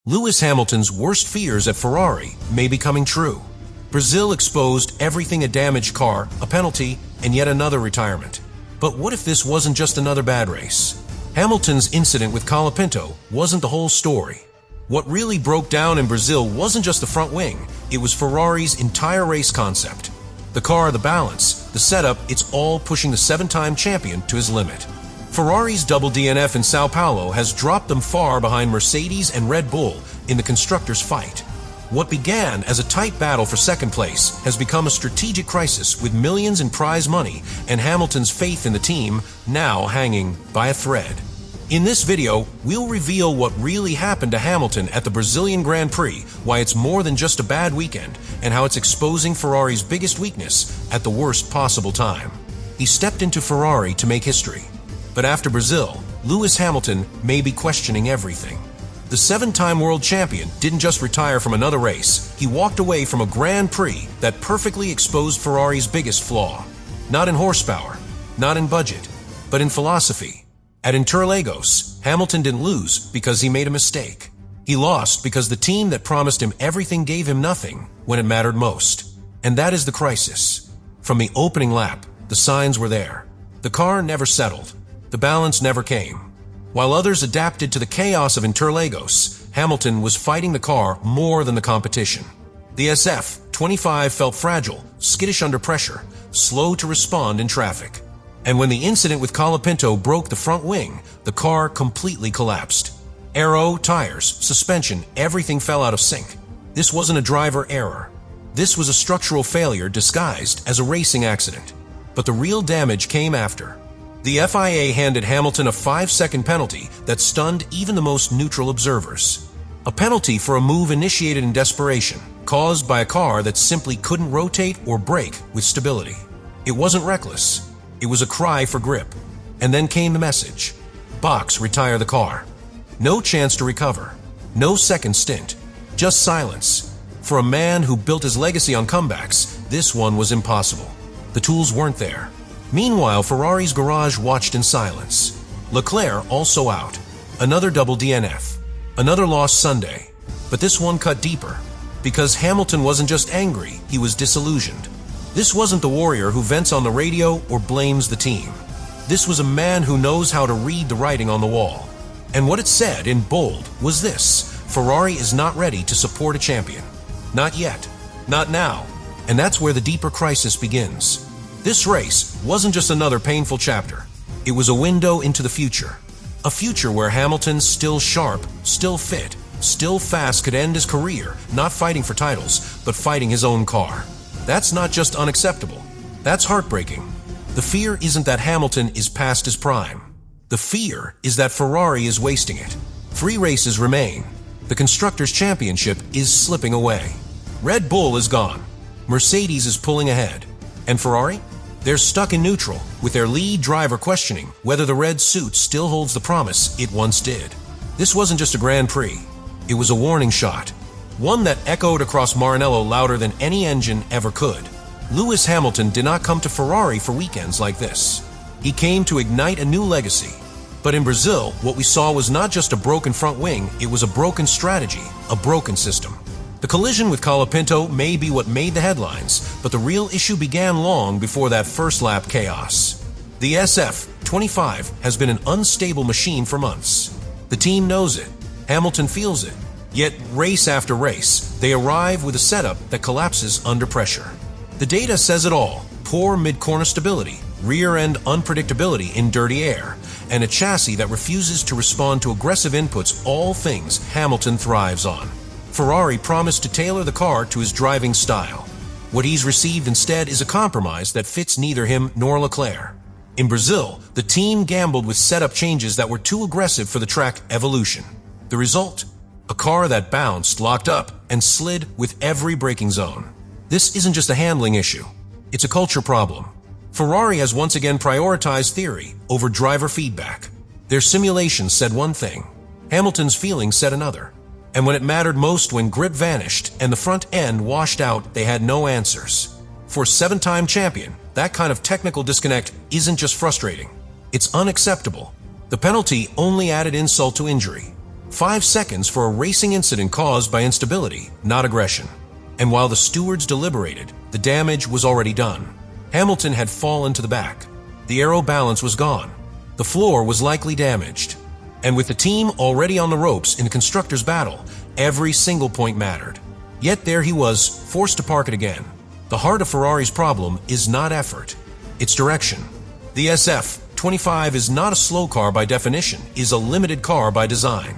Lewis Hamilton's worst fears at Ferrari may be coming true. Brazil exposed everything: a damaged car, a penalty, and yet another retirement. But what if this wasn't just another bad race? Hamilton's incident with Colapinto wasn't the whole story. What really broke down in Brazil wasn't just the front wing, it was Ferrari's entire race concept. The car, the balance, the setup, it's all pushing the seven-time champion to his limit. Ferrari's double DNF in Sao Paulo has dropped them far behind Mercedes and Red Bull in the constructors' fight. What began as a tight battle for second place has become a strategic crisis, with millions in prize money and Hamilton's faith in the team now hanging by a thread. In this video, we'll reveal what really happened to Hamilton at the Brazilian Grand Prix, why it's more than just a bad weekend, and how it's exposing Ferrari's biggest weakness at the worst possible time. He stepped into Ferrari to make history. But after Brazil, Lewis Hamilton may be questioning everything. The seven-time world champion didn't just retire from another race, he walked away from a Grand Prix that perfectly exposed Ferrari's biggest flaw. Not in horsepower, not in budget, but in philosophy. At Interlagos, Hamilton didn't lose because he made a mistake. He lost because the team that promised him everything gave him nothing when it mattered most. And that is the crisis. From the opening lap, the signs were there. The car never settled. The balance never came. While others adapted to the chaos of Interlagos, Hamilton was fighting the car more than the competition. The SF-25 felt fragile, skittish under pressure, slow to respond in traffic. And when the incident with Colapinto broke the front wing, the car completely collapsed. Aero, tires, suspension, everything fell out of sync. This wasn't a driver error. This was a structural failure disguised as a racing accident. But the real damage came after. The FIA handed Hamilton a 5-second penalty that stunned even the most neutral observers. A penalty for a move initiated in desperation, caused by a car that simply couldn't rotate or brake with stability. It wasn't reckless. It was a cry for grip. And then came the message. Box, retire the car. No chance to recover. No second stint. Just silence. For a man who built his legacy on comebacks, this one was impossible. The tools weren't there. Meanwhile, Ferrari's garage watched in silence. Leclerc also out. Another double DNF. Another lost Sunday. But this one cut deeper. Because Hamilton wasn't just angry, he was disillusioned. This wasn't the warrior who vents on the radio or blames the team. This was a man who knows how to read the writing on the wall. And what it said in bold was this: Ferrari is not ready to support a champion. Not yet. Not now. And that's where the deeper crisis begins. This race wasn't just another painful chapter. It was a window into the future. A future where Hamilton, still sharp, still fit, still fast, could end his career not fighting for titles, but fighting his own car. That's not just unacceptable. That's heartbreaking. The fear isn't that Hamilton is past his prime. The fear is that Ferrari is wasting it. 3 races remain. The Constructors' Championship is slipping away. Red Bull is gone. Mercedes is pulling ahead. And Ferrari? They're stuck in neutral, with their lead driver questioning whether the red suit still holds the promise it once did. This wasn't just a Grand Prix. It was a warning shot. One that echoed across Maranello louder than any engine ever could. Lewis Hamilton did not come to Ferrari for weekends like this. He came to ignite a new legacy. But in Brazil, what we saw was not just a broken front wing, it was a broken strategy, a broken system. The collision with Colapinto may be what made the headlines, but the real issue began long before that first lap chaos. The SF-25 has been an unstable machine for months. The team knows it. Hamilton feels it. Yet, race after race, they arrive with a setup that collapses under pressure. The data says it all: poor mid-corner stability, rear-end unpredictability in dirty air, and a chassis that refuses to respond to aggressive inputs, all things Hamilton thrives on. Ferrari promised to tailor the car to his driving style. What he's received instead is a compromise that fits neither him nor Leclerc. In Brazil, the team gambled with setup changes that were too aggressive for the track evolution. The result? A car that bounced, locked up, and slid with every braking zone. This isn't just a handling issue. It's a culture problem. Ferrari has once again prioritized theory over driver feedback. Their simulations said one thing. Hamilton's feelings said another. And when it mattered most, when grip vanished and the front end washed out, they had no answers. For a 7-time champion, that kind of technical disconnect isn't just frustrating. It's unacceptable. The penalty only added insult to injury. 5 seconds for a racing incident caused by instability, not aggression. And while the stewards deliberated, the damage was already done. Hamilton had fallen to the back. The aero balance was gone. The floor was likely damaged. And with the team already on the ropes in the constructors' battle, every single point mattered. Yet there he was, forced to park it again. The heart of Ferrari's problem is not effort, it's direction. The SF25 is not a slow car by definition, is a limited car by design.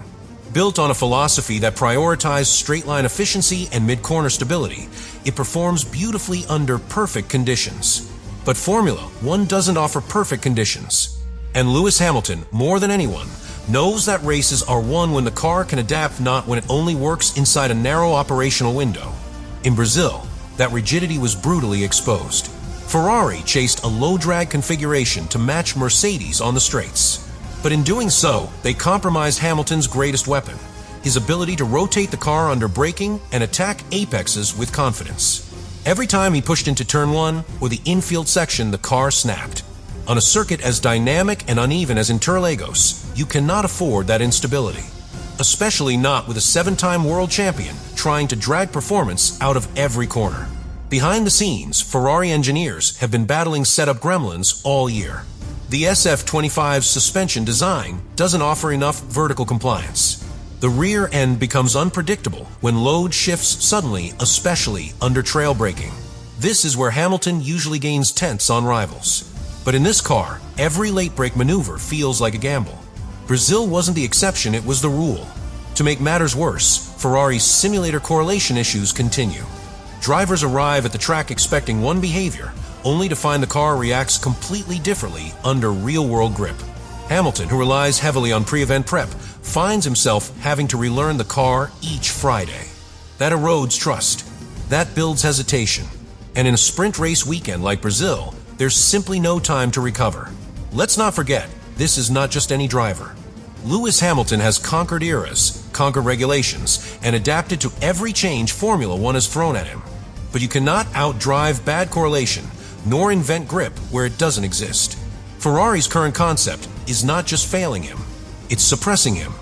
Built on a philosophy that prioritizes straight-line efficiency and mid-corner stability, it performs beautifully under perfect conditions. But Formula One doesn't offer perfect conditions. And Lewis Hamilton, more than anyone, knows that races are won when the car can adapt, not when it only works inside a narrow operational window. In Brazil, that rigidity was brutally exposed. Ferrari chased a low-drag configuration to match Mercedes on the straights. But in doing so, they compromised Hamilton's greatest weapon, his ability to rotate the car under braking and attack apexes with confidence. Every time he pushed into turn 1 or the infield section, the car snapped. On a circuit as dynamic and uneven as Interlagos, you cannot afford that instability. Especially not with a 7-time world champion trying to drag performance out of every corner. Behind the scenes, Ferrari engineers have been battling setup gremlins all year. The SF25's suspension design doesn't offer enough vertical compliance. The rear end becomes unpredictable when load shifts suddenly, especially under trail braking. This is where Hamilton usually gains tenths on rivals. But in this car, every late brake maneuver feels like a gamble. Brazil wasn't the exception, it was the rule. To make matters worse, Ferrari's simulator correlation issues continue. Drivers arrive at the track expecting one behavior, only to find the car reacts completely differently under real-world grip. Hamilton, who relies heavily on pre-event prep, finds himself having to relearn the car each Friday. That erodes trust. That builds hesitation. And in a sprint race weekend like Brazil, there's simply no time to recover. Let's not forget, this is not just any driver. Lewis Hamilton has conquered eras, conquered regulations, and adapted to every change Formula One has thrown at him. But you cannot outdrive bad correlation, nor invent grip where it doesn't exist. Ferrari's current concept is not just failing him, it's suppressing him.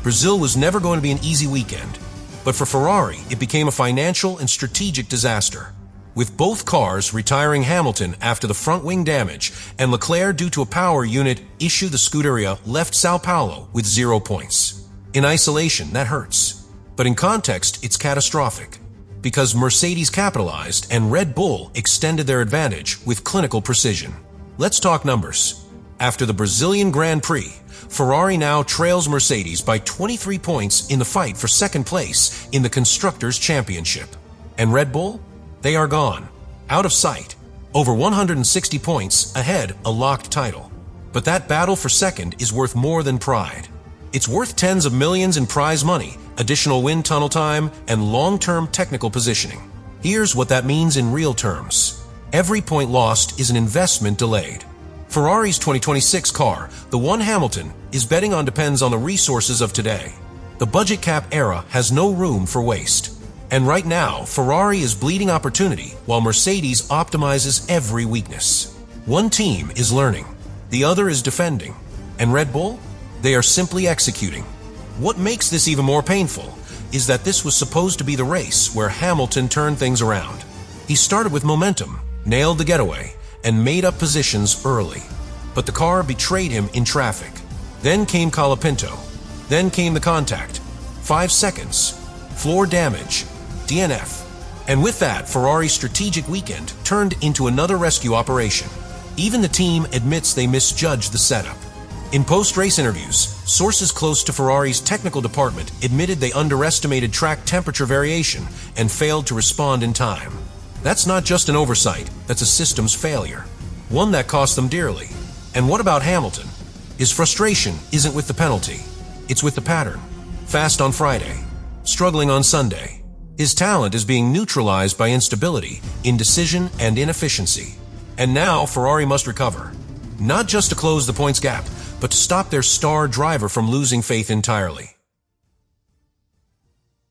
Brazil was never going to be an easy weekend, but for Ferrari, it became a financial and strategic disaster. With both cars retiring Hamilton after the front wing damage, and Leclerc due to a power unit issue, the Scuderia left Sao Paulo with 0 points. In isolation, that hurts. But in context, it's catastrophic. Because Mercedes capitalized and Red Bull extended their advantage with clinical precision. Let's talk numbers. After the Brazilian Grand Prix, Ferrari now trails Mercedes by 23 points in the fight for second place in the Constructors' Championship. And Red Bull? They are gone, out of sight, over 160 points ahead, a locked title. But that battle for second is worth more than pride. It's worth tens of millions in prize money, additional wind tunnel time, and long-term technical positioning. Here's what that means in real terms. Every point lost is an investment delayed. Ferrari's 2026 car, the one Hamilton is betting on, depends on the resources of today. The budget cap era has no room for waste. And right now, Ferrari is bleeding opportunity while Mercedes optimizes every weakness. One team is learning, the other is defending. And Red Bull? They are simply executing. What makes this even more painful is that this was supposed to be the race where Hamilton turned things around. He started with momentum, nailed the getaway, and made up positions early. But the car betrayed him in traffic. Then came Colapinto. Then came the contact. 5 seconds. Floor damage. DNF. And with that, Ferrari's strategic weekend turned into another rescue operation. Even the team admits they misjudged the setup. In post-race interviews, sources close to Ferrari's technical department admitted they underestimated track temperature variation and failed to respond in time. That's not just an oversight, that's a systems failure. One that cost them dearly. And what about Hamilton? His frustration isn't with the penalty, it's with the pattern. Fast on Friday, struggling on Sunday. His talent is being neutralized by instability, indecision, and inefficiency. And now Ferrari must recover. Not just to close the points gap, but to stop their star driver from losing faith entirely.